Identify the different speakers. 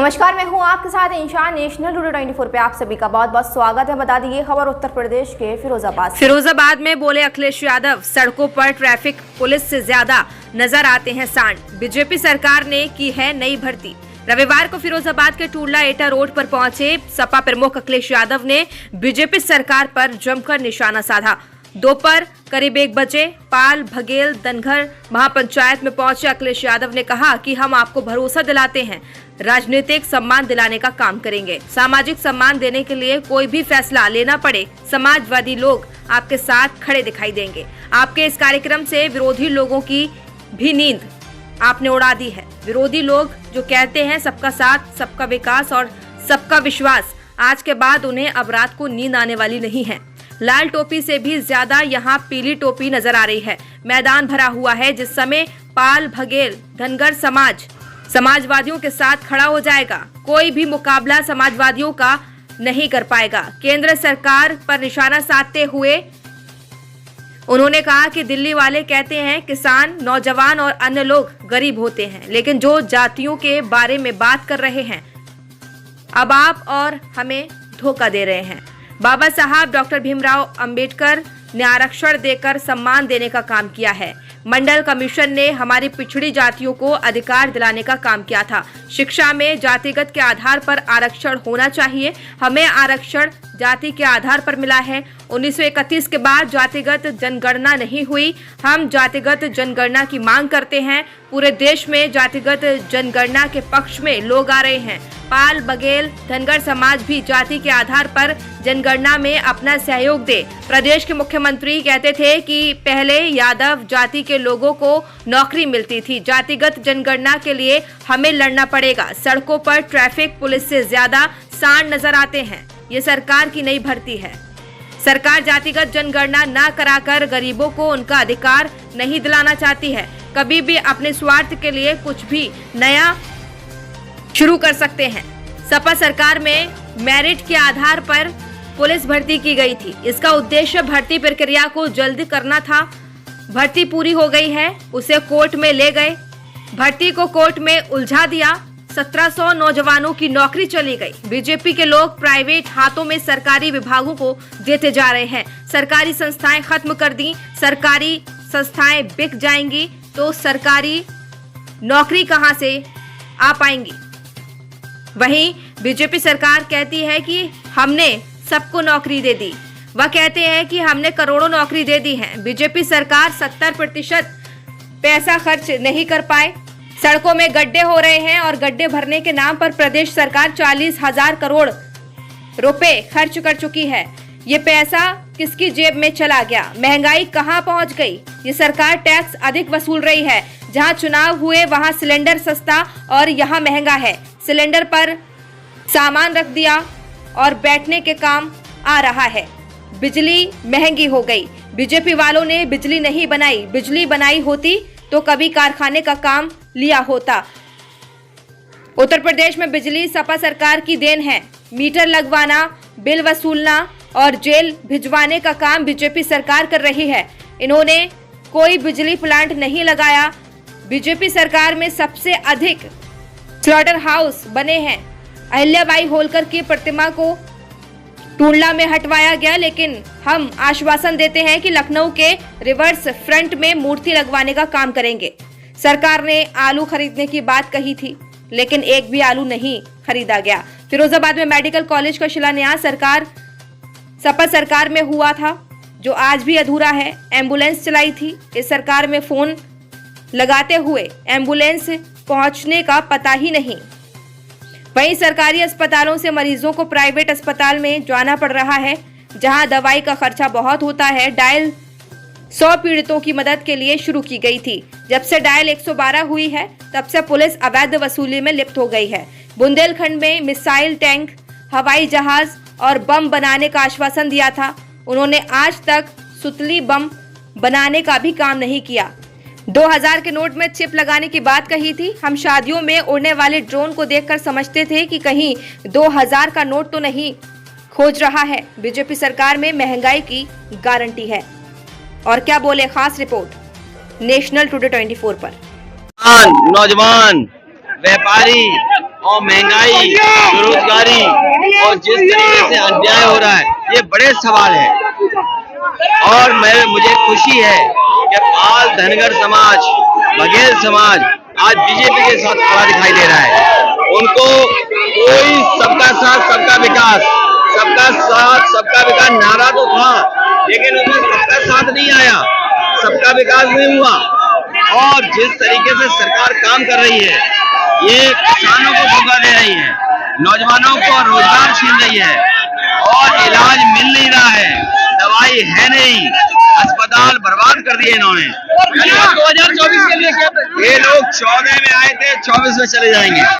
Speaker 1: नमस्कार, मैं हूं आपके साथ इंशान। नेशनल टुडे 24 पे आप सभी का बहुत बहुत स्वागत है। बता दी ये खबर उत्तर प्रदेश के फिरोजाबाद में बोले अखिलेश यादव, सड़कों पर ट्रैफिक पुलिस से ज्यादा नजर आते हैं सांड। बीजेपी सरकार ने की है नई भर्ती। रविवार को फिरोजाबाद के टूडला एटा रोड पर पहुंचे सपा प्रमुख अखिलेश यादव ने बीजेपी सरकार पर जमकर निशाना साधा। दोपहर करीब 1 बजे पाल भगेल धनगर महापंचायत में पहुंचे अखिलेश यादव ने कहा कि हम आपको भरोसा दिलाते हैं, राजनीतिक सम्मान दिलाने का काम करेंगे। सामाजिक सम्मान देने के लिए कोई भी फैसला लेना पड़े, समाजवादी लोग आपके साथ खड़े दिखाई देंगे। आपके इस कार्यक्रम से विरोधी लोगों की भी नींद आपने उड़ा दी है। विरोधी लोग जो कहते हैं सबका साथ, सबका विकास और सबका विश्वास, आज के बाद उन्हें अब रात को नींद आने वाली नहीं है। लाल टोपी से भी ज्यादा यहाँ पीली टोपी नजर आ रही है। मैदान भरा हुआ है। जिस समय पाल भगेल धनगर समाजवादियों के साथ खड़ा हो जाएगा, कोई भी मुकाबला समाजवादियों का नहीं कर पाएगा। केंद्र सरकार पर निशाना साधते हुए उन्होंने कहा कि दिल्ली वाले कहते हैं किसान, नौजवान और अन्य लोग गरीब होते हैं, लेकिन जो जातियों के बारे में बात कर रहे हैं, अब आप और हमें धोखा दे रहे हैं। बाबा साहब डॉक्टर भीमराव अंबेडकर ने आरक्षण देकर सम्मान देने का काम किया है। मंडल कमीशन ने हमारी पिछड़ी जातियों को अधिकार दिलाने का काम किया था। शिक्षा में जातिगत के आधार पर आरक्षण होना चाहिए। हमें आरक्षण जाति के आधार पर मिला है। 1931 के बाद जातिगत जनगणना नहीं हुई। हम जातिगत जनगणना की मांग करते हैं। पूरे देश में जातिगत जनगणना के पक्ष में लोग आ रहे हैं। पाल बघेल धनगर समाज भी जाति के आधार पर जनगणना में अपना सहयोग दे। प्रदेश के मुख्यमंत्री कहते थे कि पहले यादव जाति के लोगों को नौकरी मिलती थी। जातिगत जनगणना के लिए हमें लड़ना पड़ेगा। सड़कों पर ट्रैफिक पुलिस से ज्यादा सांड नजर आते हैं। ये सरकार की नई भर्ती है। सरकार जातिगत जनगणना न कराकर गरीबों को उनका अधिकार नहीं दिलाना चाहती है। कभी भी अपने स्वार्थ के लिए कुछ भी नया शुरू कर सकते हैं। सपा सरकार में मेरिट के आधार पर पुलिस भर्ती की गई थी। इसका उद्देश्य भर्ती प्रक्रिया को जल्द करना था। भर्ती पूरी हो गई है, उसे कोर्ट में ले गए, भर्ती को कोर्ट में उलझा दिया। 1700 नौजवानों की नौकरी चली गई। बीजेपी के लोग प्राइवेट हाथों में सरकारी विभागों को देते जा रहे हैं। सरकारी संस्थाएं खत्म कर दी। सरकारी संस्थाएं बिक जाएंगी तो सरकारी नौकरी कहां से आ पाएंगी। वहीं बीजेपी सरकार कहती है कि हमने सबको नौकरी दे दी। वह कहते हैं कि हमने करोड़ों नौकरी दे दी है। बीजेपी सरकार 70% पैसा खर्च नहीं कर पाए। सड़कों में गड्ढे हो रहे हैं और गड्ढे भरने के नाम पर प्रदेश सरकार 40,000 करोड़ रुपए खर्च कर चुकी है। ये पैसा किसकी जेब में चला गया? महंगाई कहां पहुंच गई? ये सरकार टैक्स अधिक वसूल रही है। जहां चुनाव हुए वहां सिलेंडर सस्ता और यहां महंगा है। सिलेंडर पर सामान रख दिया और बैठने के काम आ रहा है। बिजली महंगी हो गई। बीजेपी वालों ने बिजली नहीं बनाई। बिजली बनाई होती तो कभी कारखाने का काम लिया होता। उत्तर प्रदेश में बिजली सपा सरकार की देन है। मीटर लगवाना, बिल वसूलना और जेल भिजवाने का काम बीजेपी सरकार कर रही है। इन्होंने कोई बिजली प्लांट नहीं लगाया। बीजेपी सरकार में सबसे अधिक स्लॉटर हाउस बने हैं। अहिल्याबाई होलकर की प्रतिमा को टूडला में हटवाया गया, लेकिन हम आश्वासन देते हैं कि लखनऊ के रिवर्स फ्रंट में मूर्ति लगवाने का काम करेंगे। सरकार ने आलू खरीदने की बात कही थी, लेकिन एक भी आलू नहीं खरीदा गया। फिरोजाबाद में मेडिकल कॉलेज का शिलान्यास सपा सरकार में हुआ था, जो आज भी अधूरा है। एम्बुलेंस चलाई थी। इस सरकार में फोन लगाते हुए एम्बुलेंस पहुंचने का पता ही नहीं। वहीं सरकारी अस्पतालों से मरीजों को प्राइवेट अस्पताल में जाना पड़ रहा है, जहां दवाई का खर्चा बहुत होता है। डायल 100 पीड़ितों की मदद के लिए शुरू की गई थी। जब से डायल 112 हुई है, तब से पुलिस अवैध वसूली में लिप्त हो गई है। बुंदेलखंड में मिसाइल, टैंक, हवाई जहाज और बम बनाने का आश्वासन दिया था। उन्होंने आज तक सुतली बम बनाने का भी काम नहीं किया। 2000 के नोट में चिप लगाने की बात कही थी। हम शादियों में उड़ने वाले ड्रोन को देखकर समझते थे कि कहीं 2000 का नोट तो नहीं खोज रहा है। बीजेपी सरकार में महंगाई की गारंटी है। और क्या बोले, खास रिपोर्ट नेशनल टुडे 24 पर।
Speaker 2: नौजवान, व्यापारी, और महंगाई, बेरोजगारी और जिस तरीके से अन्याय हो रहा है, ये बड़े सवाल है। और मुझे खुशी है कि पाल धनगर समाज, बघेल समाज आज बीजेपी के साथ खड़ा दिखाई दे रहा है। उनको कोई सबका साथ सबका विकास, सबका विकास नारा तो था, लेकिन उनमें सबका साथ नहीं आया, सबका विकास नहीं हुआ। और जिस तरीके से सरकार काम कर रही है, ये किसानों को धोखा दे रही है, नौजवानों को रोजगार छीन रही है और इलाज मिल नहीं रहा है, दवाई है नहीं, अस्पताल बर्बाद कर दिए इन्होंने। 2024 के लिए ये लोग 14 में आए थे, 24 में चले जाएंगे।